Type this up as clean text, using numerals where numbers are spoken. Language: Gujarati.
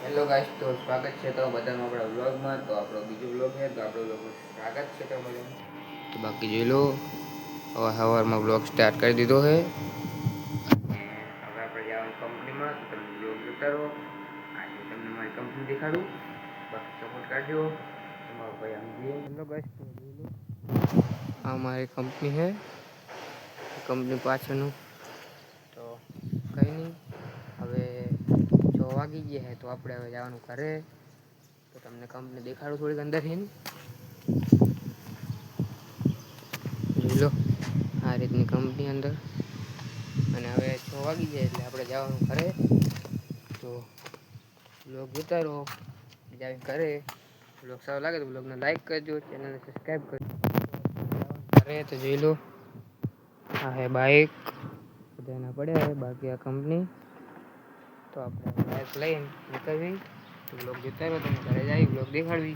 હેલો ગાઈસ, તો સ્વાગત છે તો બધાનું આપણા વ્લોગમાં. તો આપણો બીજો વ્લોગ છે, તો આપણો વ્લોગમાં સ્વાગત છે તો બધાનું. તો બાકી જોઈ લો, સવારમાં વ્લોગ સ્ટાર્ટ કરી દીધો છે. હવે આપણે જવાનું કંપનીમાં, તો તમે વ્લોગ જોતા રહો. આજે તમને મારી કંપની દેખાડું, બાકી સપોર્ટ કરજો. તમારો ભાઈ સમજીએ. હેલો ગાઈસ, તો જોઈ લો, આ મારી કંપની છે, કંપની પાછળનું. તો કંઈ નહીં, હવે 6 વાગી ગયા છે, તો આપણે હવે જવાનું ઘરે. તો તમને કંપની દેખાડું થોડીક અંદરથી. જોઈ લો, આ રીતની કંપની અંદર. અને હવે 6 વાગી જાય એટલે આપણે જવાનું ઘરે. તો બ્લોગ જોતા રહો, જાય ઘરે. બ્લોગ સારો લાગે તો બ્લોગને લાઈક કરજો, ચેનલને સબસ્ક્રાઈબ કરજો. ઘરે તો જોઈ લો, આ હે બાઈક બધાના પડ્યા છે, બાકી આ કંપની. તો આપણે બાઈક લઈને નીકળવી. તો બ્લોગ જોતા રહો, તમે ઘરે જાય બ્લોગ દેખાડવી.